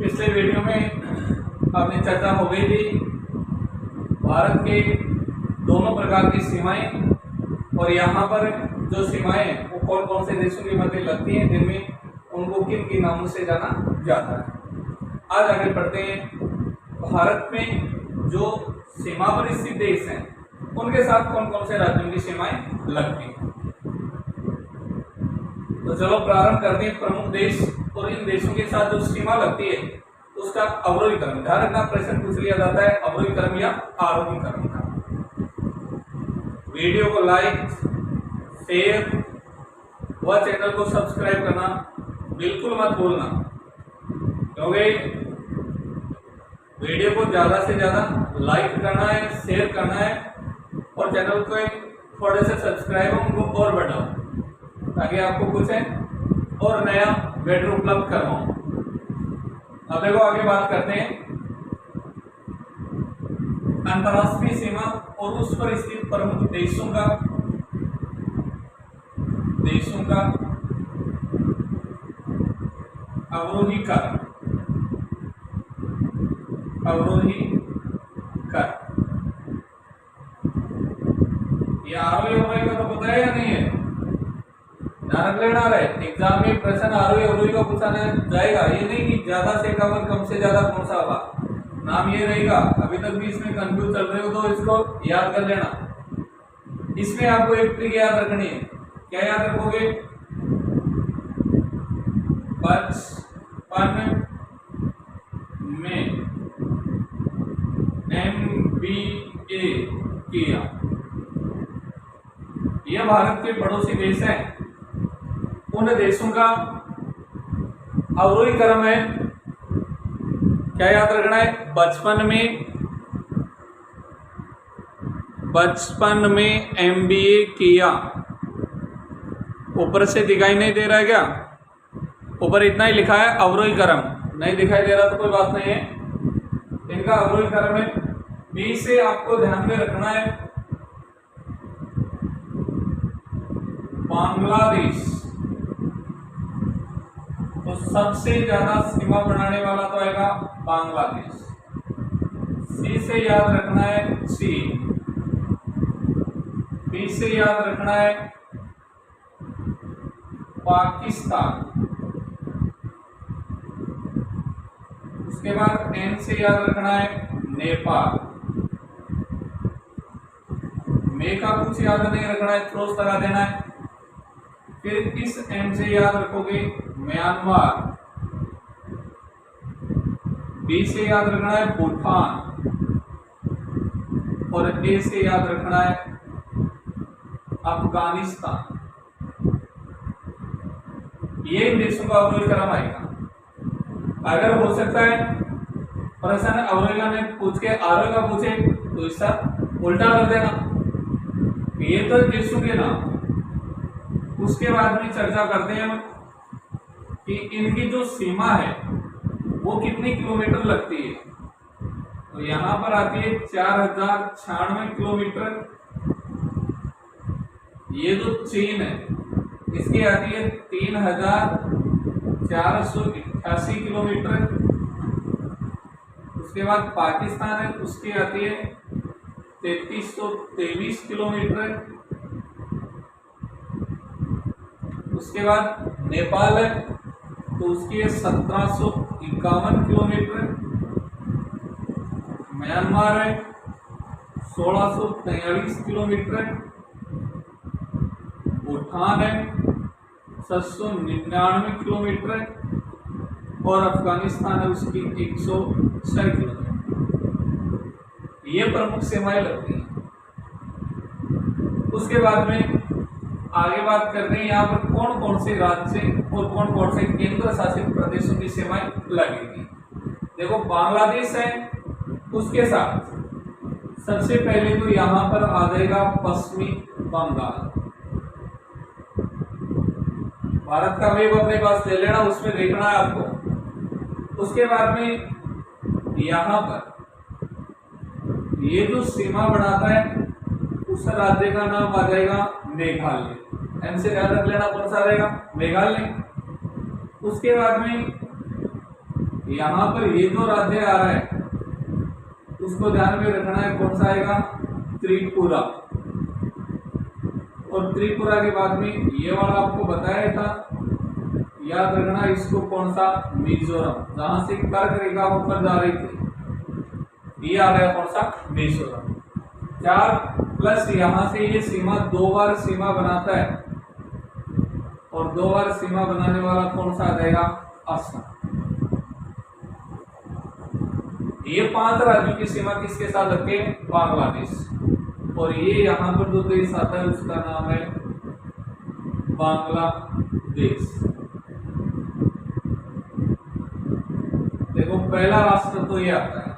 पिछले वीडियो में अपनी चर्चा हो गई थी भारत के दोनों प्रकार की सीमाएं, और यहाँ पर जो सीमाएं वो कौन कौन से देशों के मध्य लगती हैं, जिनमें उनको किन किन नामों से जाना जाता है। आज आगे बढ़ते हैं। भारत में जो सीमावर्ती स्थित देश हैं उनके साथ कौन कौन से राज्यों की सीमाएं लगती हैं। तो चलो प्रारंभ करते हैं। प्रमुख देश और इन देशों के साथ जो सीमा लगती है उसका अवरोही क्रम। ध्यान रखना, प्रश्न पूछ लिया जाता है अवरोही क्रम या आरोही क्रम का। वीडियो को लाइक, शेयर व चैनल को सब्सक्राइब करना बिल्कुल मत भूलना, क्योंकि वीडियो को ज्यादा से ज्यादा लाइक करना है, शेयर करना है और चैनल को थोड़े से सब्सक्राइब उनको और बढ़ाओ, ताकि आपको कुछ है और नया वीडियो उपलब्ध करवाऊं। अब देखो आगे बात करते हैं अंतरराष्ट्रीय सीमा और उस पर स्थित प्रमुख देशों का अवरोही कर। ये आरोही अवरोही का तो पता है या नहीं है? ध्यान रख लेना रहे, एग्जाम में प्रश्न आरोही अवरोही का पूछा जाएगा। ये नहीं कि ज्यादा से कम से ज्यादा कौन सा होगा, नाम ये रहेगा। अभी तक भी इसमें कंफ्यूज चल रहे हो तो इसको याद कर लेना। इसमें आपको एक ट्रिक याद रखनी है। क्या याद रखोगे? बचपन में MBA किया। यह भारत के पड़ोसी देश हैं, उन देशों का अवरोही क्रम है। क्या याद रखना है? बचपन में MBA किया। ऊपर से दिखाई नहीं दे रहा है क्या? ऊपर इतना ही लिखा है अवरोही क्रम, नहीं दिखाई दे रहा तो कोई बात नहीं है। इनका अवरोही क्रम है। बी से आपको ध्यान में रखना है बांग्लादेश। तो सबसे ज्यादा सीमा बनाने वाला तो आएगा बांग्लादेश। सी से याद रखना है चीन। बी से याद रखना है पाकिस्तान। उसके बाद एन से याद रखना है नेपाल। मे का कुछ याद नहीं रखना है, क्रॉस लगा देना है। फिर इस एम से याद रखोगे म्यांमार। बी से याद रखना है भूटान और ए से याद रखना है अफगानिस्तान। ये देशों का अवरोही क्रम आएगा। अगर हो सकता है प्रश्न अवरोही का में पूछ के आरोही का पूछे तो इसका उल्टा कर देना। ये तो देशों के नाम। उसके बाद में चर्चा करते हैं हम कि इनकी जो सीमा है वो कितनी किलोमीटर लगती है। तो यहां पर आती है 4096 किलोमीटर। ये जो चीन है इसकी आती है 3488 किलोमीटर। उसके बाद पाकिस्तान है, उसकी आती है 3323 किलोमीटर। उसके बाद नेपाल है तो उसकी है 1751 किलोमीटर। म्यांमार है 1643 किलोमीटर। भूटान है 799 किलोमीटर और अफगानिस्तान है उसकी 106 किलोमीटर। ये प्रमुख सीमाएं लगती हैं। उसके बाद में आगे बात करते हैं यहाँ पर कौन कौन से राज्य और कौन कौन से केंद्र शासित प्रदेशों की सीमाएं लगेगी। देखो बांग्लादेश है, उसके साथ सबसे पहले तो यहाँ पर आ जाएगा पश्चिमी बंगाल। भारत का मैप अपने पास ले लेना, उसमें देखना है आपको। उसके बाद में यहाँ पर ये जो सीमा बनाता है उस राज्य का नाम आ जाएगा मेघालय। एम से याद रख लेना कौन सा रहेगा? मेघालय। उसके बाद में यहाँ पर ये जो राज्य आ रहा है उसको ध्यान में रखना है, कौन सा आएगा, त्रिपुरा। और त्रिपुरा के बाद में ये वाला आपको बताया था, याद रखना इसको, कौन सा, मिजोरम। जहां से कर्क रेखा ऊपर जा रही थी ये आ गया कौन सा, मिजोरम। 4 प्लस यहां से ये सीमा 2 बार सीमा बनाता है, और 2 बार सीमा बनाने वाला कौन सा आ जाएगा, असम। ये 5 राज्यों की सीमा किसके साथ लगते हैं, बांग्लादेश। और ये यहाँ पर जो देश आता है उसका नाम है बांग्लादेश। देखो पहला राष्ट्र तो ये आता है,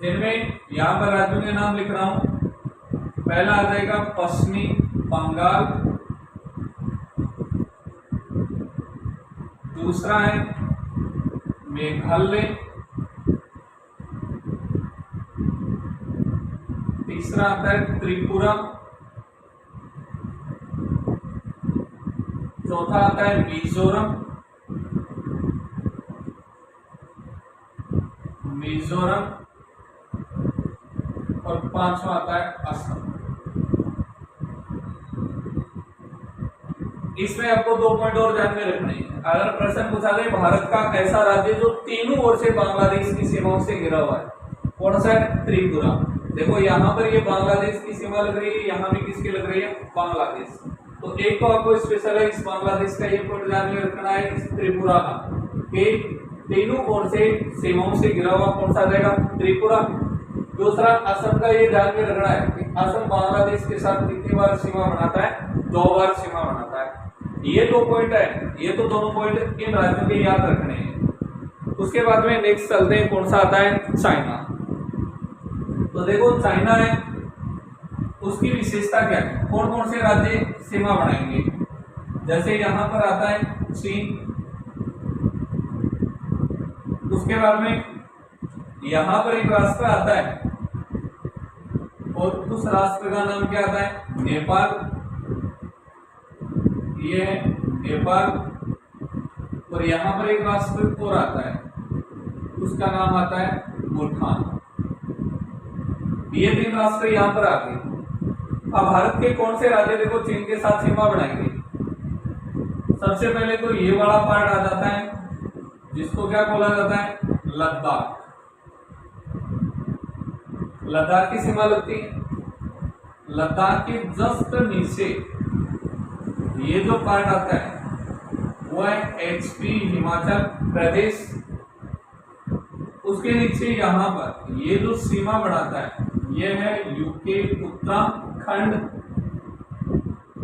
जिनमें यहाँ पर राज्यों के नाम लिख रहा हूं। पहला आ जाएगा पश्चिमी बंगाल, दूसरा है मेघालय, तीसरा आता है त्रिपुरा, चौथा आता है मिजोरम, और 5वां आता है असम। इसमें आपको 2 पॉइंट और ध्यान में रखने हैं। अगर प्रश्न पूछा जाए भारत का ऐसा राज्य जो तीनों ओर से बांग्लादेश की सीमाओं से घिरा हुआ है, कौन सा है, त्रिपुरा। देखो यहाँ पर ये बांग्लादेश की सीमा लग रही है, यहाँ भी किसकी लग रही है, बांग्लादेश। तो एक तो आपको स्पेशल है, इस बांग्लादेश का ये पॉइंट ध्यान में रखना है, इस त्रिपुरा का, कि तीनों ओर से सीमाओं से घिरा हुआ कौन सा रहेगा, त्रिपुरा। दूसरा असम का ये ध्यान में रखना है कि असम बांग्लादेश के साथ कितनी बार सीमा बनाता है, 2 बार सीमा बनाता है। ये 2 पॉइंट है, ये तो दोनों पॉइंट इन राज्यों के याद रखने हैं। उसके बाद में नेक्स्ट चलते हैं, कौन सा आता है, चाइना। तो देखो चाइना है, उसकी विशेषता क्या है, कौन कौन से राज्य सीमा बनाएंगे। जैसे यहाँ पर आता है चीन, उसके बाद में यहाँ पर एक राष्ट्र आता है, और उस राष्ट्र का नाम क्या आता है, नेपाल। ये है नेपाल। और यहाँ पर एक राष्ट्र और आता है, उसका नाम आता है भूटान। ये 3 राष्ट्र यहाँ पर आ गए। अब भारत के कौन से राज्य देखो चीन के साथ सीमा बनाएंगे। सबसे पहले तो ये वाला पार्ट आ जाता है, जिसको क्या बोला जाता है, लद्दाख। लद्दाख की सीमा लगती है। लद्दाख के जस्ट नीचे ये जो पार्ट आता है वो है एचपी, हिमाचल प्रदेश। उसके नीचे यहाँ पर ये जो सीमा बनाता है ये है यूके, उत्तराखंड।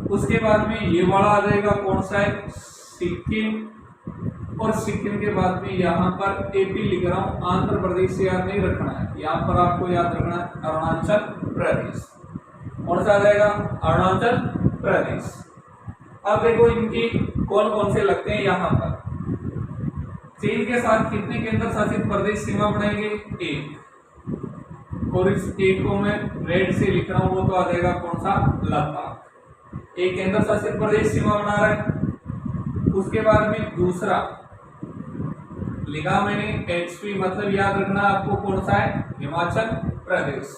उसके बाद में ये वाला आ जाएगा कौन सा है, सिक्किम। और सिक्किम के बाद में यहाँ पर एपी लिख रहा हूं, आंध्र प्रदेश से याद नहीं रखना है, यहाँ पर आपको याद रखना है अरुणाचल प्रदेश। कौन सा आ जाएगा, अरुणाचल प्रदेश। अब देखो इनकी कौन कौन से लगते हैं। यहाँ पर चीन के साथ कितने केंद्र शासित प्रदेश सीमा बनाएंगे, 1। और इस 1 को मैं रेड से लिख रहा हूं, वो तो आ जाएगा कौन सा, लद्दाख। एक केंद्र शासित प्रदेश सीमा बना रहा है। उसके बाद में दूसरा लिखा मैंने एचपी, मतलब याद रखना आपको कौन सा है, हिमाचल प्रदेश।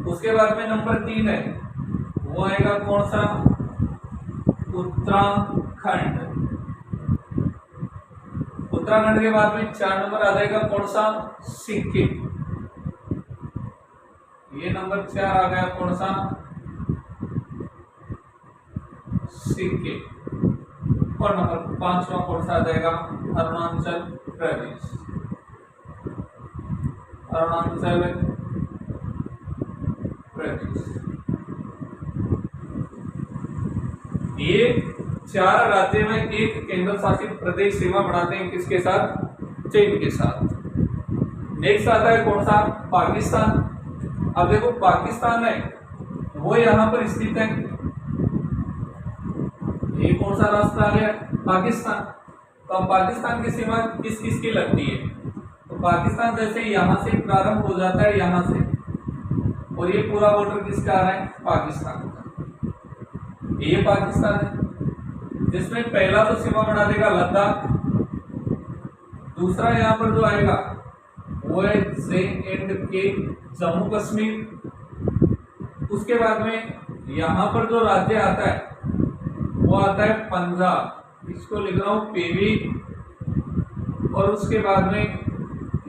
उसके बाद में नंबर 3 है, वो आएगा कौन सा, उत्तराखंड। उत्तराखंड के बाद में 4 नंबर आ जाएगा कौन सा, सिक्किम। ये नंबर 4 आ गया कौन सा, सिक्किम। और नंबर 5वां कौन सा आ जाएगा, अरुणाचल प्रदेश। अरुणाचल प्रदेश। ये 4 राज्य में एक केंद्र शासित प्रदेश सीमा बनाते हैं, किसके साथ, चीन के साथ। नेक्स्ट आता है कौन सा, पाकिस्तान। अब देखो पाकिस्तान है वो यहाँ पर स्थित है। ये कौन सा राष्ट्र आ गया, पाकिस्तान। तो अब पाकिस्तान की सीमा किस किस की लगती है, तो पाकिस्तान जैसे यहाँ से प्रारंभ हो जाता है, यहाँ से, और ये पूरा बॉर्डर किसका आ रहा है, पाकिस्तान का। ये पाकिस्तान है, जिसमें पहला तो सीमा बना देगा लद्दाख, दूसरा यहाँ पर जो आएगा वो है J&K, जम्मू कश्मीर। उसके बाद में यहाँ पर जो राज्य आता है वो आता है पंजाब, इसको लिख रहा हूँ PV। और उसके बाद में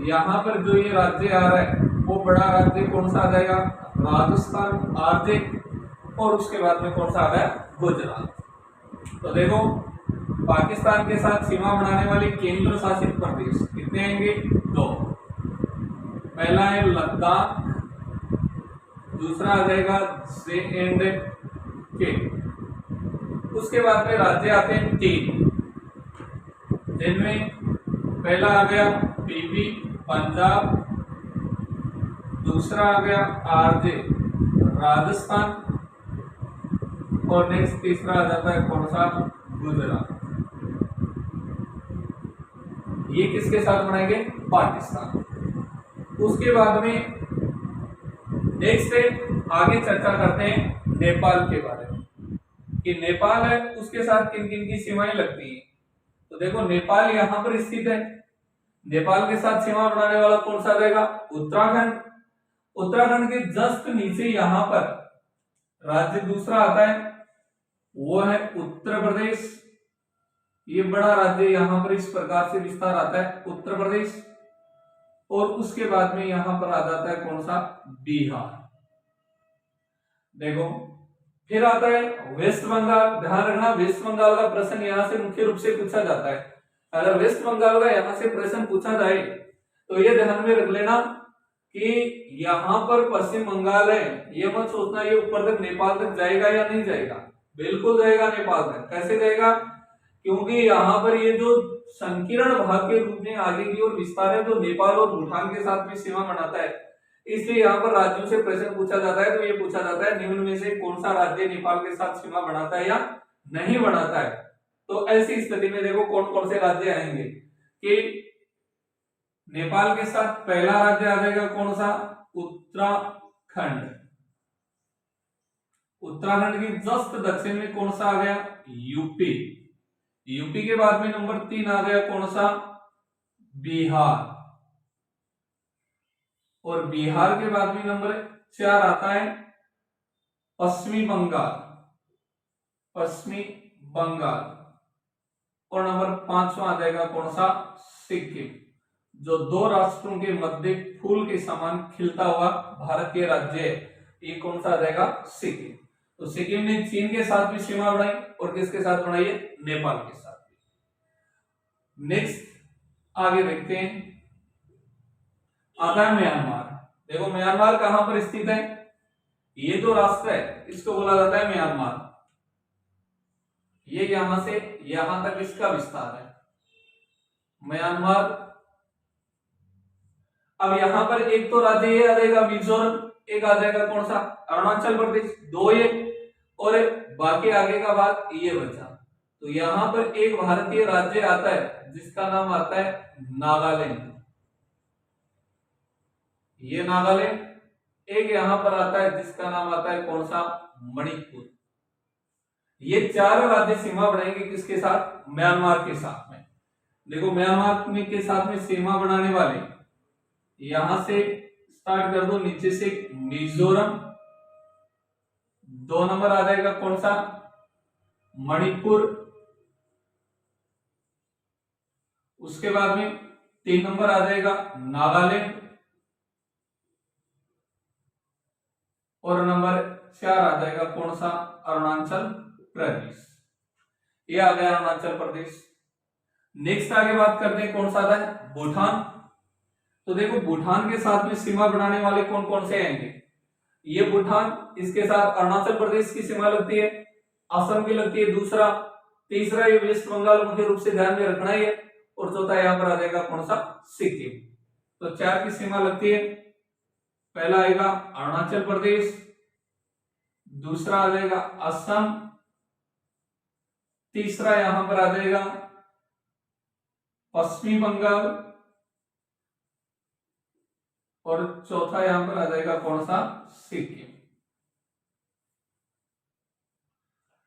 यहाँ पर जो ये राज्य आ रहा है वो बड़ा राज्य कौन सा आ जाएगा, राजस्थान RJ। और उसके बाद में कौन सा आ गया, गुजरात। तो देखो पाकिस्तान के साथ सीमा बनाने वाले केंद्र शासित प्रदेश कितने आएंगे, 2। पहला है लद्दाख, दूसरा आ जाएगा J&K। उसके बाद में राज्य आते हैं 3, जिनमें पहला आ गया PV पंजाब, दूसरा आ गया RJ राजस्थान, और नेक्स्ट तीसरा आ जाता है कौन सा, गुजरात। ये किसके साथ बनाएंगे, पाकिस्तान। उसके बाद में नेक्स्ट आगे चर्चा करते हैं नेपाल के बारे में कि नेपाल है उसके साथ किन किन की सीमाएं लगती हैं। तो देखो नेपाल यहाँ पर स्थित है, नेपाल के साथ सीमा बनाने वाला कौन सा रहेगा, उत्तराखंड। उत्तराखंड के जस्ट नीचे यहाँ पर राज्य दूसरा आता है वो है उत्तर प्रदेश। ये बड़ा राज्य यहाँ पर इस प्रकार से विस्तार आता है उत्तर प्रदेश। और उसके बाद में यहाँ पर आ जाता है कौन सा, बिहार। देखो फिर आता है वेस्ट बंगाल। ध्यान रखना वेस्ट बंगाल का प्रश्न यहाँ से मुख्य रूप से पूछा जाता है। अगर वेस्ट बंगाल का यहाँ से प्रश्न पूछा जाए तो ये ध्यान में रख लेना कि यहाँ पर पश्चिम बंगाल है, ये मत सोचना ये ऊपर तक नेपाल तक जाएगा या नहीं जाएगा, बिल्कुल जाएगा नेपाल तक। कैसे जाएगा, क्योंकि यहाँ पर ये जो संकीर्ण भाग के रूप में आगे की ओर विस्तार है जो नेपाल और भूटान के साथ में सीमा बनाता है, इसलिए यहाँ पर राज्यों से प्रश्न पूछा जाता है। तो ये पूछा जाता है निम्न में से कौन सा राज्य नेपाल के साथ सीमा बनाता है या नहीं बनाता है। तो ऐसी स्थिति में देखो कौन कौन से राज्य आएंगे कि नेपाल के साथ पहला राज्य आ जाएगा कौन सा, उत्तराखंड। उत्तराखंड की जस्ट दक्षिण में कौन सा आ गया, यूपी। यूपी के बाद में नंबर 3 आ गया कौन सा, बिहार। और बिहार के बाद में नंबर 4 आता है पश्चिमी बंगाल, पश्चिमी बंगाल। और नंबर 5 आ जाएगा कौन सा, सिक्किम, जो 2 राष्ट्रों के मध्य फूल के समान खिलता हुआ भारतीय राज्य है। ये कौन सा आ जाएगा, सिक्किम। तो सिक्किम ने चीन के साथ भी सीमा बनाई और किसके साथ बनाई है, नेपाल के साथ भी। नेक्स्ट आगे देखते हैं, आता है म्यांमार। देखो म्यांमार कहां पर स्थित है, ये जो राष्ट्र है इसको बोला जाता है म्यांमार। ये यहां से यहां तक इसका विस्तार है म्यांमार। अब यहां पर एक तो राज्य ये आ जाएगा मिजोरम, एक आ जाएगा कौन सा, अरुणाचल प्रदेश, 2 ये, और बाकी आगे का भाग ये बचा। तो यहां पर एक भारतीय राज्य आता है जिसका नाम आता है नागालैंड, ये नागालैंड। एक यहां पर आता है जिसका नाम आता है कौन सा, मणिपुर। ये 4 राज्य सीमा बनाएंगे किसके साथ, म्यांमार के साथ में। देखो म्यांमार में के साथ में सीमा बनाने वाले यहां से स्टार्ट कर दो, नीचे से मिजोरम, 2 नंबर आ जाएगा कौन सा, मणिपुर। उसके बाद में 3 नंबर आ जाएगा नागालैंड, और नंबर 4 आ जाएगा कौन सा, अरुणाचल प्रदेश। ये आ गया अरुणाचल प्रदेश। नेक्स्ट आगे बात करते हैं कौन सा आता है, भूटान। तो देखो भूटान के साथ में सीमा बनाने वाले कौन कौन से आएंगे, ये भूटान, इसके साथ अरुणाचल प्रदेश की सीमा लगती है, असम की लगती है दूसरा, तीसरा ये वेस्ट बंगाल मुख्य रूप से ध्यान में रखना ही है, और चौथा यहाँ पर आ जाएगा कौन सा, सिक्किम। तो 4 की सीमा लगती है। पहला आएगा अरुणाचल प्रदेश, दूसरा आ जाएगा असम, तीसरा यहां पर आ जाएगा पश्चिमी बंगाल, और चौथा यहां पर आ जाएगा कौन सा, सिक्किम।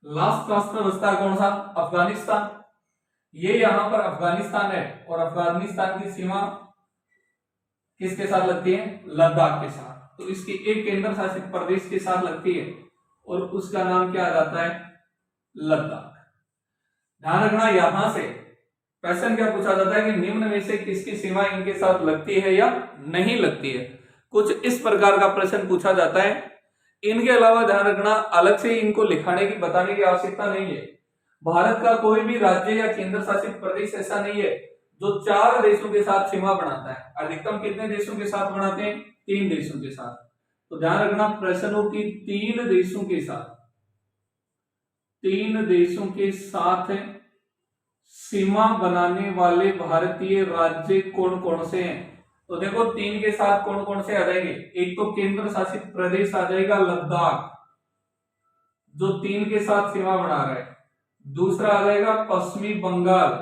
लास्ट राष्ट्र बचता है कौन सा, अफगानिस्तान। ये यहाँ पर अफगानिस्तान है और अफगानिस्तान की सीमा किसके साथ लगती है? लद्दाख के साथ। तो इसकी एक केंद्र शासित प्रदेश के साथ लगती है और उसका नाम क्या आ जाता है? लद्दाख। ध्यान रखना, यहां से क्वेश्चन क्या पूछा जाता है कि निम्न में से किसकी सीमा इनके साथ लगती है या नहीं लगती है। कुछ इस प्रकार का प्रश्न पूछा जाता है। इनके अलावा ध्यान रखना, अलग से इनको लिखाने की बताने की आवश्यकता नहीं है। भारत का कोई भी राज्य या केंद्र शासित प्रदेश ऐसा नहीं है जो 4 देशों के साथ सीमा बनाता है। अधिकतम कितने देशों के साथ बनाते हैं? 3 देशों के साथ। तो ध्यान रखना, प्रश्नों की 3 देशों के साथ, 3 देशों के साथ सीमा बनाने वाले भारतीय राज्य कौन कौन से हैं? तो देखो 3 के साथ कौन कौन से आ जाएंगे? एक तो केंद्र शासित प्रदेश आ जाएगा लद्दाख, जो 3 के साथ सीमा बना रहा है। दूसरा आ जाएगा पश्चिमी बंगाल,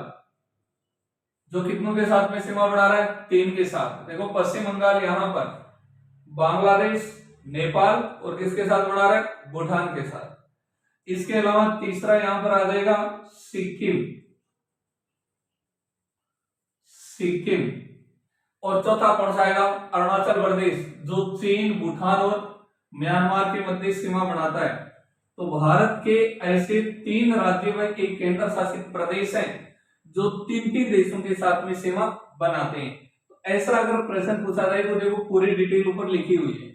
जो कितनों के साथ में सीमा बना रहा है? 3 के साथ। देखो पश्चिम बंगाल यहां पर बांग्लादेश, नेपाल और किसके साथ बना रहा है? भूटान के साथ। इसके अलावा तीसरा यहां पर आ जाएगा सिक्किम, सिक्किम। और चौथा कौन सा आएगा? अरुणाचल प्रदेश, जो चीन, भूटान और म्यांमार के मध्य सीमा बनाता है। तो भारत के ऐसे 3 राज्यों में एक केंद्र शासित प्रदेश है जो 3 देशों के साथ में सीमा बनाते हैं। तो ऐसा अगर प्रश्न पूछा जाए तो देखो पूरी डिटेल ऊपर लिखी हुई है।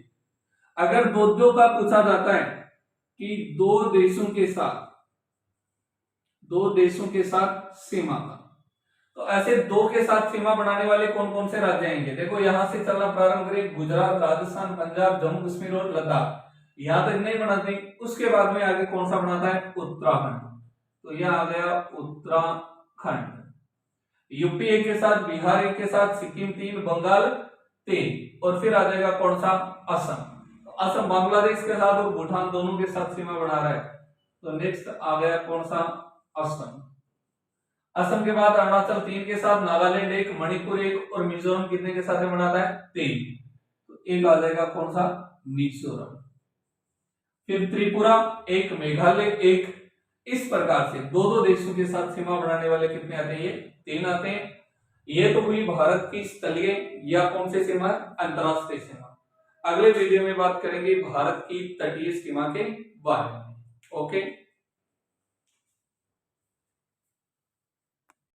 अगर दो का पूछा जाता है कि 2 देशों के साथ सीमा का, तो ऐसे 2 के साथ सीमा बनाने वाले कौन कौन से राज्य आएंगे? देखो यहां से चलना प्रारंभ करें, गुजरात, राजस्थान, पंजाब, जम्मू कश्मीर और लद्दाख। यहां तक नहीं बनाते, उसके बाद में आगे कौन सा बनाता है? उत्तराखंड। तो यह आ गया उत्तराखंड। यूपी एक के साथ, बिहार एक के साथ, सिक्किम 3, बंगाल 3 और फिर आ जाएगा कौन सा? असम। तो असम बांग्लादेश के साथ और भूटान दोनों के साथ सीमा बना रहा है। तो नेक्स्ट आ गया कौन सा? असम। असम के बाद अरुणाचल 3 के साथ, नागालैंड 1, मणिपुर 1 और मिजोरम कितने के साथ बनाता है? 3। तो एक आ जाएगा कौन सा? मिजोरम। फिर त्रिपुरा 1, मेघालय 1। इस प्रकार से 2 देशों के साथ सीमा बनाने वाले कितने आते हैं? ये 3 आते हैं। ये तो हुई भारत की स्थलीय या कौन से सीमा? अंतरराष्ट्रीय सीमा। अगले वीडियो में बात करेंगे भारत की तटीय सीमा के बारे में। ओके।